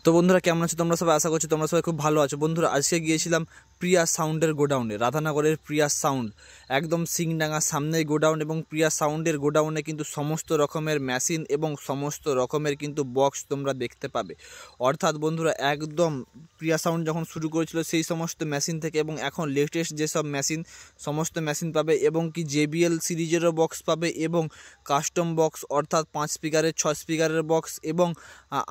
তো বন্ধুরা কেমন আছো তোমরা সবাই? আশা করছি তোমরা সবাই খুব ভালো আছো। বন্ধুরা আজকে গিয়েছিলাম প্রিয়া সাউন্ডের গোডাউনে, রাধানগরের প্রিয়া সাউন্ড, একদম সিংডাঙ্গার সামনেই গোডাউন। এবং প্রিয়া সাউন্ডের গোডাউনে কিন্তু সমস্ত রকমের মেশিন এবং সমস্ত রকমের কিন্তু বক্স তোমরা দেখতে পাবে। অর্থাৎ বন্ধুরা একদম প্রিয়া সাউন্ড যখন শুরু করেছিল সেই সমস্ত মেশিন থেকে এবং এখন লেটেস্ট যেসব মেশিন সমস্ত মেশিন পাবে, এবং কি JBL সিরিজেরও বক্স পাবে এবং কাস্টম বক্স অর্থাৎ 5 স্পিকারের 6 স্পিকারের বক্স এবং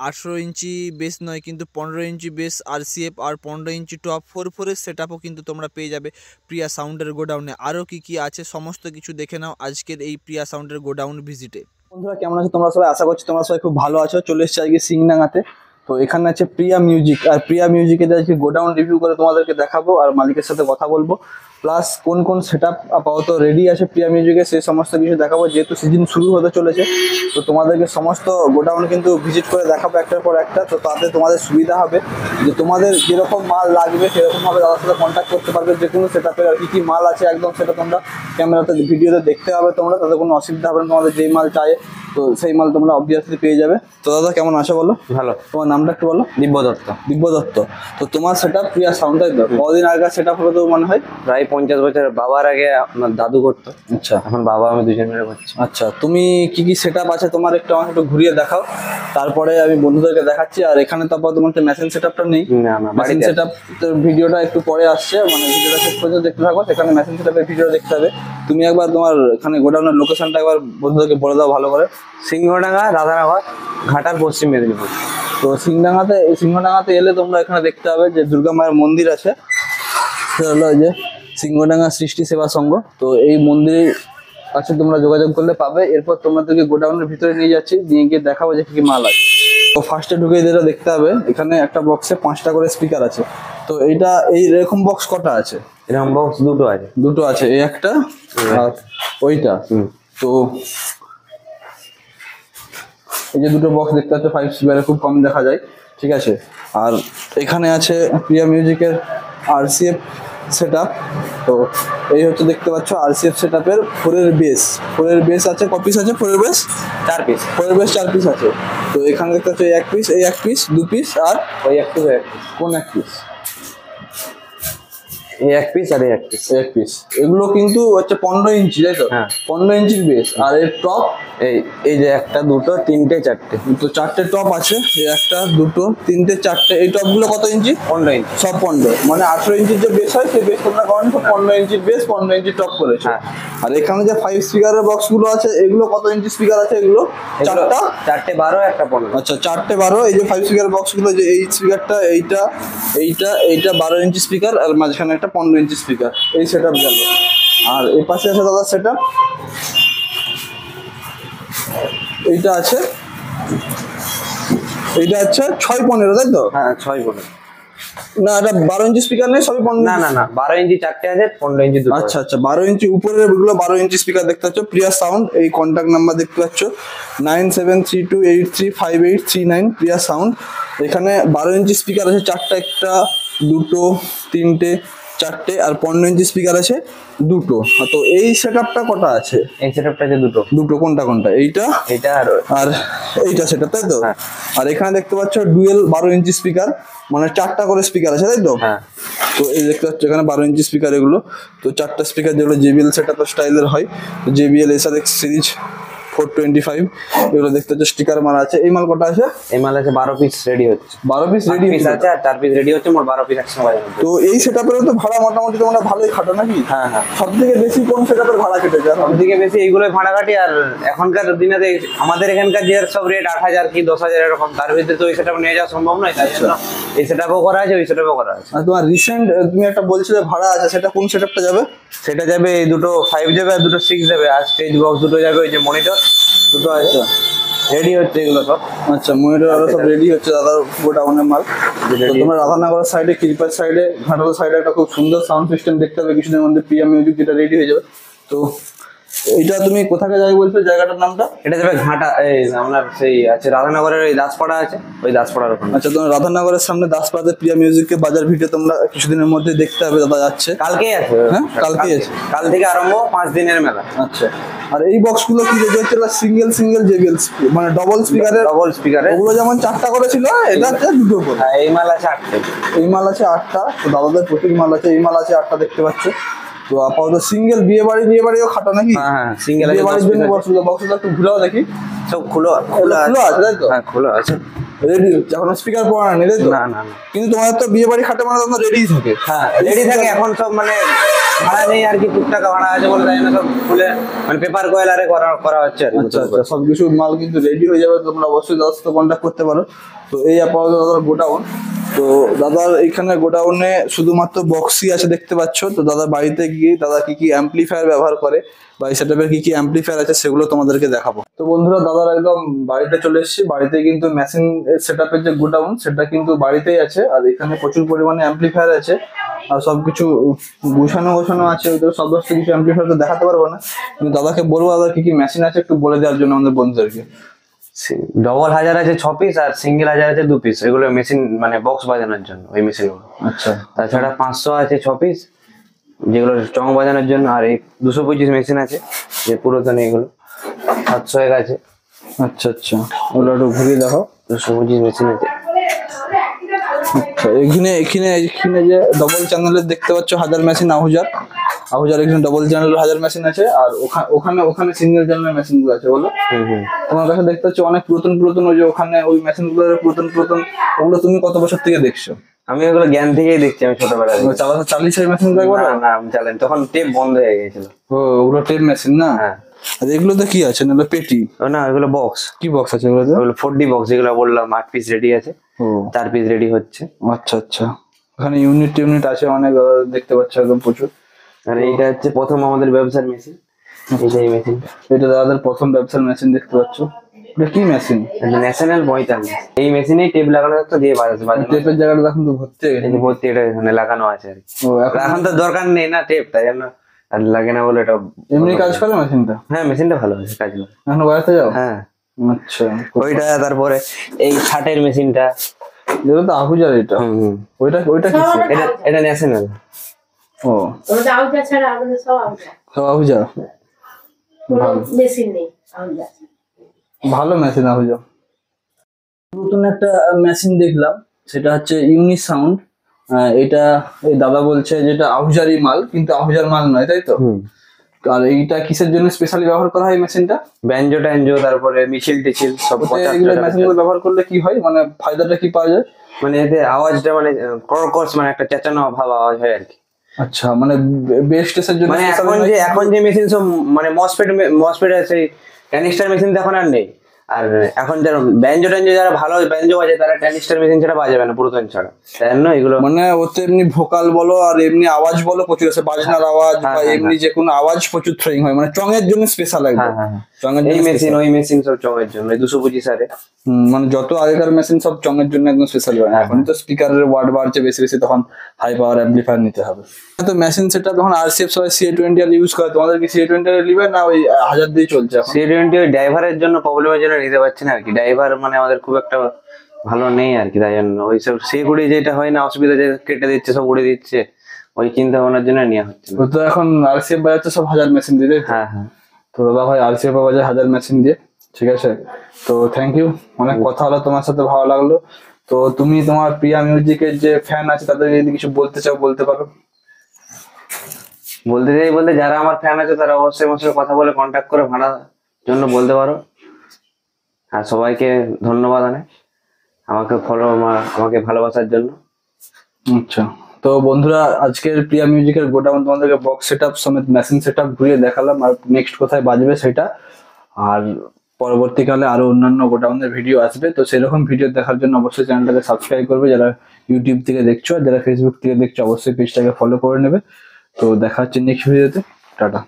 18 ইঞ্চি বেস নয় কিন্তু 15 ইঞ্চি বেস RCF আর 15 ইঞ্চি টপ 4/4 সেটআপও কিন্তু তোমরা পেয়ে যাবে প্রিয়া সাউন্ডের গোডাউনে। আরও কি আছে সমস্ত কিছু দেখে নাও আজকের এই প্রিয়া সাউন্ডের গোডাউন ভিজিটে। বন্ধুরা কেমন আছো তোমরা সবাই? আশা করছি তোমরা সবাই খুব ভালো আছো। চলে এসেছি আজকে সিংডাঙ্গাতে। তো এখানে আছে প্রিয়া মিউজিক, আর প্রিয়া মিউজিকের আজকে গোডাউন রিভিউ করে তোমাদেরকে দেখাবো আর মালিকের সাথে কথা বলবো, প্লাস কোন কোন সেটআপ আপাতত রেডি আছে প্রিয়া মিউজিকে সেই সমস্ত কিছু দেখাবো। যেহেতু সিজন শুরু হতে চলেছে তো তোমাদেরকে সমস্ত গোডাউন কিন্তু ভিজিট করে দেখাবো একটার পর একটা। তো তাতে তোমাদের সুবিধা হবে যে তোমাদের যেরকম মাল লাগবে সেরকমভাবে তাদের সাথে কন্ট্যাক্ট করতে পারবে। যে কোনো সেটআপের আর কি মাল আছে একদম সেটা তোমরা ক্যামেরাতে ভিডিওতে দেখতে হবে তোমরা, তাতে কোনো অসুবিধা হবে না। তোমাদের যেই মাল চাই তো সেই মাল তোমরা অবভিয়াসলি পেয়ে যাবে। তো দাদা কেমন আছো বলো? ভালো। তোমার নামটা একটু বলো। দিব্য দত্ত। দিব্য দত্ত। তো তোমার সেটআপ প্রিয়া সাউন্ড, তাই তো? কদিন আগে সেটআপ হবে তো মনে হয়? প্রায় 50 বছর। বাবার আগে আমার দাদু করতো। আচ্ছা, এখন বাবা আমি দুজন মিলে করছি। আচ্ছা, তুমি কি সেটআপ আছে তোমার একটু আমাকে একটু ঘুরিয়ে দেখাও, তারপরে আমি বন্ধুদেরকে দেখাচ্ছি। আর এখানে তো তোমার মেশিন সেটআপটা নেই। না না, মেশিন সেটআপ ভিডিওটা একটু পরে আসছে, মানে ভিডিওটা শেষ পর্যন্ত দেখতে থাকো, সেখানে মেশিন সেটআপের ভিডিওটা দেখতে হবে। তুমি একবার তোমার এখানে গোডাউনের লোকেশনটা একবার বন্ধুদেরকে বলে দাও ভালো করে। সিংহডাঙ্গা, রাধানগর, ঘাটাল, পশ্চিম মেদিনীপুর। তো সিংহডাঙ্গাতে এলে তোমরা এখানে দেখতে হবে যে দুর্গা মায়ের মন্দির আছে, সেটা হলো যে সিংহডাঙ্গা সৃষ্টি সেবা সংঘ। তো এই মন্দির আছে, তোমরা যোগাযোগ করলে পাবে। এরপর তোমাদেরকে গোডাউনের ভিতরে নিয়ে যাচ্ছি, নিয়ে গিয়ে দেখাবো যে কি মাল আছে। তো ফার্স্টে ঢুকে যেটা দেখতে হবে এখানে একটা বক্সে 5টা করে স্পিকার আছে। তো এইটা এরকম বক্স কটা আছে? এরকম বক্স দুটো আছে। এই একটা আর ওইটা। তো এই যে দুটো বক্স দেখতে পাচ্ছ 5 স্পিকারে, খুব কম দেখা যায়, ঠিক আছে। আর এখানে আছে প্রিয়া মিউজিকের RCF সেটআপ। তো এই হচ্ছে দেখতে পাচ্ছ RCF সেটআপের 4-এর বেস আছে। ক পিস আছে 4-এর বেস? 4 পিস। 4-এর বেস 4 পিস আছে। তো এখানে দেখতে পাচ্ছ এই এক পিস 2 পিস আর ওই এক পিস। কোন এক পিস? এই এক পিস আর এই এক পিস। এক পিস। এগুলো কিন্তু হচ্ছে 15 ইঞ্চি, তাই তো? হ্যাঁ, 15 ইঞ্চির বেস। আর এর টপ এই যে একটা, দুটো, তিনটে, চারটে। তো 4টে টপ আছে। এই একটা, দুটো, তিনটে, চারটে। এই টপগুলো কত ইঞ্চি? 15 ইঞ্চি। সব 15, মানে 18 ইঞ্চির যে বেস হয় সেই বেস তোমরা করেন তো 15 ইঞ্চির বেস, 15 ইঞ্চি টপ করেছে। হ্যাঁ। আর এখানে যে 5 স্পিকারের বক্স গুলো আছে এগুলো কত ইঞ্চি স্পিকার আছে? এগুলো চারটা, 4টে 12, একটা 15। আচ্ছা 4টে 12। এই যে 5 স্পিকার বক্স গুলো, যে এই স্পিকারটা, এইটা 12 ইঞ্চি স্পিকার, আর মাঝখানে একটা 15 ইঞ্চি স্পিকার। এই সেটআপ গেল। আর এই পাশে আছে দাদা সেটআপ, এইটা আছে 6-15, তাই তো? হ্যাঁ, 6-15। না, এটা 12 ইঞ্চি স্পিকার নেই, সবই 15। না 12 ইঞ্চি 4টে আছে, 15 ইঞ্চি দুটো। আচ্ছা 12 ইঞ্চি উপরের গুলো 12 ইঞ্চি স্পিকার দেখতে পাচ্ছ। প্রিয়া সাউন্ড, এই কন্ট্যাক্ট নাম্বার দেখতে পাচ্ছ 9732835839 প্রিয়া সাউন্ড। এখানে 12 ইঞ্চি স্পিকার আছে 4টা, একটা, দুটো, তিনটে, চারটে, আর 15 ইঞ্চি স্পিকার আছে দুটো। তো এই সেটআপটা কটা আছে? এই সেটআপটা আছে দুটো। কোনটা? এইটা আর এইটা সেটআপ, তাই তো? হ্যাঁ। আর এখানে দেখতে পাচ্ছ ডুয়েল 12 ইঞ্চি স্পিকার, মানে 4টা করে স্পিকার আছে, তাই তো? হ্যাঁ। তো এই দেখতে পাচ্ছ এখানে 12 ইঞ্চি স্পিকার এগুলো। তো 4টা স্পিকার যেগুলো JBL সেটআপ স্টাইলের হয়, JBL SRX সিরিজ 425, এগুলো দেখতে পাচ্ছ স্টিকার মারা আছে। এই মাল কটা আছে? এই মাল আছে 12 পিস রেডি হচ্ছে। 12 পিস রেডি আছে আর 4 পিস রেডি হচ্ছে, মোট 12 পিস একসঙ্গে বাজানো। তো এই সেটআপেরও তো ভাড়া মোটামুটি তোমরা ভালোই খাটো নাকি? হ্যাঁ। সব থেকে বেশি কোন সেটআপের ভাড়া কেটেছে? সবথেকে বেশি এইগুলোই ভাড়া কাটি। আর এখনকার দিনে আমাদের এখানকার যে সব রেট 8,000 কি 10,000 এরকম, তার ভিতরে তো ওই সেটআপ নিয়ে যাওয়া সম্ভব নয়। তাই জন্য এই সেটআপও করা আছে, ওই সেটআপও করা আছে। আর তোমার রিসেন্ট তুমি একটা বলছিলে ভাড়া আছে, সেটা কোন সেটআপটা যাবে? সেটা যাবে এই দুটো 5 যাবে আর দুটো 6 যাবে, আর স্টেজ বক্স দুটো যাবে। ওই যে মনিটর দুটো আছে, রেডি হচ্ছে এগুলো সব। আচ্ছা, মনিটর আরো সব রেডি হচ্ছে দাদার গোডাউনের মাল। তো তোমরা রাধানগরের সাইডে, কিরপার সাইডে, ঘাটাল সাইডে একটা খুব সুন্দর সাউন্ড সিস্টেম দেখতে হবে কিছুদিনের মধ্যে প্রিয়া মিউজিক, যেটা রেডি হয়ে যাবে। তো এইটা তুমি কোথাকে যাই বলছো জায়গাটার নামটা? এটা যাবে ঘাটা, এই আপনার সেই আছে রাধানগরের ওই দাসপাড়া আছে, ওই দাসপাড়ার ওখানে। আচ্ছা, তোমার রাধানগরের সামনে দাসপাড়াতে প্রিয়া মিউজিকের বাজার ভিডিও তোমরা কিছুদিনের মধ্যে দেখতে হবে, দাদা যাচ্ছে। কালকেই আছে। হ্যাঁ, কালকেই আছে। কাল থেকে আরম্ভ 5 দিনের মেলা। আচ্ছা, আর এই বক্সগুলো কি যে হচ্ছে সিঙ্গেল জেবিএল, মানে ডবল স্পিকারের। ডবল স্পিকারে ওগুলো যেমন 4টা করে ছিল, এটা হচ্ছে 2টো করে। হ্যাঁ, এই মাল আছে 8টে। এই মাল আছে 8টা, তো দাদাদের প্রচুর মাল আছে। এই মাল আছে 8টা দেখতে পাচ্ছ। তো আপাতত সিঙ্গেল বিয়ে বাড়িও খাটো নাকি? হ্যাঁ, সিঙ্গেল বিয়ে বাড়ির জন্য বক্সগুলো একটু ঘুরাও দেখি। সব খোলো খোলা আছে তাই তো? হ্যাঁ, খোলো আছে। রেডি, এখন স্পিকার পড়া নেই তাই তো? না না না, কিন্তু তোমাদের তো বিয়ে বাড়ি খাটে মানে তোমরা রেডি থাকে। হ্যাঁ রেডি থাকে। এখন সব মানে ভাড়া নেই আর কি, টুকটাক ভাড়া আছে বলে তাই না, সব খুলে মানে পেপার কয়েলারে করা হচ্ছে আর কি। আচ্ছা আচ্ছা, সবকিছু মাল কিন্তু রেডি হয়ে যাবে, তোমরা অবশ্যই দাদার সাথে কন্ট্যাক্ট করতে পারো। তো এই আপাতত দাদার গোডাউন। তো দাদার এইখানে গোডাউনে শুধুমাত্র বক্সই আছে দেখতে পাচ্ছ। তো দাদার বাড়িতে গিয়ে দাদা কি কি অ্যাম্পলিফায়ার ব্যবহার করে বা এই সেটআপের কি কি অ্যাম্পলিফায়ার আছে সেগুলো তোমাদেরকে দেখাবো। তো বন্ধুরা, দাদার একদম বাড়িতে চলে এসেছি। বাড়িতে কিন্তু মেশিন সেটআপের যে গোডাউন সেটা কিন্তু বাড়িতেই আছে, আর এখানে প্রচুর পরিমাণে অ্যাম্পলিফায়ার আছে আর সবকিছু গোছানো আছে। ওদের সমস্ত কিছু অ্যাম্পলিফায়ার তো দেখাতে পারবো না, কিন্তু দাদাকে বলবো দাদা কি কি মেশিন আছে একটু বলে দেওয়ার জন্য আমাদের বন্ধুদেরকে। ডবল 1000 আছে 6 পিস, আর সিঙ্গেল 1000 আছে 2 পিস। এগুলো মেশিন মানে বক্স বাজানোর জন্য ওই মেশিনগুলো। আচ্ছা, তাছাড়া 500 আছে 6 পিস, যেগুলো চং বাজানোর জন্য। আর এই 225 মেশিন আছে যে পুরাতন, এগুলো 700 আছে। আচ্ছা আচ্ছা, ওগুলো একটু ঘুরিয়ে দেখো। 225 মেশিন আছে। আচ্ছা, এখানে যে ডবল চ্যানেলের দেখতে পাচ্ছ 1000 মেশিন, আহুজার এখানে ডবল চ্যানেলের 1000 মেশিন আছে। আর ওখানে সিঙ্গেল চ্যানেলের মেশিন গুলো আছে বলো। তোমার কাছে দেখতে পাচ্ছ অনেক পুরাতন ওই যে ওখানে ওই মেশিন গুলো পুরাতন। ওগুলো তুমি কত বছর থেকে দেখছো? আমি ওগুলো জ্ঞান থেকেই দেখছি, আমি ছোটবেলা থেকে। চালিয়ে মেশিন গুলো একবার? না আমি চালাইনি, তখন টেপ বন্ধ হয়ে গেছিল। ও, ওগুলো টেপ মেশিন না? হ্যাঁ। আর এগুলোতে কি আছে? না পেটি? না, এগুলো বক্স। কি বক্স আছে এগুলোতে? ওগুলো 4D বক্স, যেগুলো বললাম 8 পিস রেডি আছে। ও, 4 পিস রেডি হচ্ছে। আচ্ছা আচ্ছা, ওখানে ইউনিট আছে অনেক, দেখতে পাচ্ছ একদম প্রচুর। আর এইটা হচ্ছে প্রথম আমাদের ব্যবসার মেশিন। এই মেশিনটা, এটা দাদাদের প্রথম ব্যবসার মেশিন দেখতে পাচ্ছ। এটা কি মেশিন? ন্যাশনাল 45। এই মেশিনেই টেপ লাগানো থাকতো, দিয়ে বাজাতে টেপের জায়গাটা এখন তো ভর্তি হয়ে গেছে। ভর্তি, এটা এখানে লাগানো আছে আর কি। ও, এখন তো দরকার নেই না টেপ, তাই জন্য আর লাগে না বলে এটা। এমনি কাজ করে মেশিনটা? হ্যাঁ, মেশিনটা ভালো আছে, কাজ করে। এখন বাড়িতে যাও? হ্যাঁ। আচ্ছা, ওইটা, তারপরে এই ছাটের মেশিনটা, যেটা তো আহুজার এটা। ওইটা কি? এটা ন্যাশনাল। ও, আহুজা ছাড়া আমাদের সব আহুজা, সব আহুজা। কোনো মেশিন নেই আহুজা। ভালো মেশিন আহুজা। নতুন একটা মেশিন দেখলাম, সেটা হচ্ছে ইউনি সাউন্ড। এটা এই দাদা বলছে যেটা আহুজারই মাল, কিন্তু আহুজার মাল নয়, তাই তো? আর এইটা কিসের জন্য স্পেশালি ব্যবহার করা হয় মেশিনটা? ব্যাঞ্জো ট্যাঞ্জো, তারপরে মিছিল টিছিল সব। এগুলো মেশিনগুলো ব্যবহার করলে কি হয়, মানে ফায়দাটা কি পাওয়া যায়? মানে এতে আওয়াজটা মানে কর্কশ, মানে একটা চেঁচানো ভাব আওয়াজ হয় আর কি। আচ্ছা, মানে বেস্টের জন্য মানে এখন যে মেশিন সব মানে মসফেট আছে, ক্যানিস্টার মেশিন তো এখন আর নেই। আর এখন যারা ব্যাঞ্জো ট্যাঞ্জো, যারা ভালো ব্যাঞ্জো বাজে, তারা ক্যানিস্টার মেশিন ছাড়া বাজাবে না, পুরাতন ছাড়া। তাই জন্য এগুলো মানে ওতে এমনি ভোকাল বলো আর এমনি আওয়াজ বলো প্রচুর আছে, বাজনার আওয়াজ বা এমনি যে কোনো আওয়াজ প্রচুর থ্রোয়িং হয়, মানে চঙের জন্য স্পেশাল একদম। চঙের এই মেশিন ওই মেশিন সব চঙের জন্য, 225 সারে। মানে যত আগেকার মেশিন সব চঙের জন্য একদম স্পেশাল হয়। এখন তো স্পিকারের ওয়ার্ড বাড়ছে বেশি, তখন হাই পাওয়ার অ্যাম্পলিফায়ার নিতে হবে। তো মেশিন সেটআপ যখন আরসিএফ সবাই CA20 আর ইউজ করে, তোমাদের কি CA20 আর নিবে না ওই 1000 দিয়ে চলছে এখন? CA20 ওই ড্রাইভারের জন্য প্রবলেমের জন্য নিতে পারছি না আর কি। ড্রাইভার মানে আমাদের খুব একটা ভালো নেই আর কি, তাই জন্য ওই সব সিকিউরিটি যেটা হয় না, অসুবিধা, যে কেটে দিচ্ছে সব উড়ে দিচ্ছে, ওই চিন্তা ভাবনার জন্য নেওয়া হচ্ছে না। তো এখন আরসিএফ বাজাচ্ছে সব 1000 মেশিন দিয়ে। হ্যাঁ হ্যাঁ। তো দাদা ভাই আরসিএফ বাজায় 1000 মেশিন দিয়ে, ঠিক আছে। তো থ্যাংক ইউ, অনেক কথা হলো তোমার সাথে, ভালো লাগলো। তো তুমি তোমার প্রিয়া মিউজিকের যে ফ্যান আছে তাদের যদি কিছু বলতে চাও বলতে পারো। বলতে চাই বলতে, যারা আমার ফ্যান আছে তারা অবশ্যই আমার সাথে কথা বলে কন্ট্যাক্ট করে ভাড়ার জন্য বলতে পারো। আর সবাইকে ধন্যবাদ আমাকে ভালোবাসার জন্য। আচ্ছা, তো বন্ধুরা আজকের প্রিয়া মিউজিকের গোডাউন তোমাদেরকে বক্স সেটআপ সমেত মেশিন সেটআপ ঘুরিয়ে দেখালাম, আর নেক্সট কোথায় বাজবে সেটা। আর পরবর্তীকালে আরো অন্যান্য গোডাউনের ভিডিও আসবে, তো সেরকম ভিডিও দেখার জন্য অবশ্যই চ্যানেলটাকে সাবস্ক্রাইব করবে। যারা ইউটিউব থেকে দেখছো আর যারা ফেসবুক থেকে দেখছো অবশ্যই পেজটাকে ফলো করে নেবে। তো দেখা হচ্ছে নেক্সট ভিডিওতে, টাটা।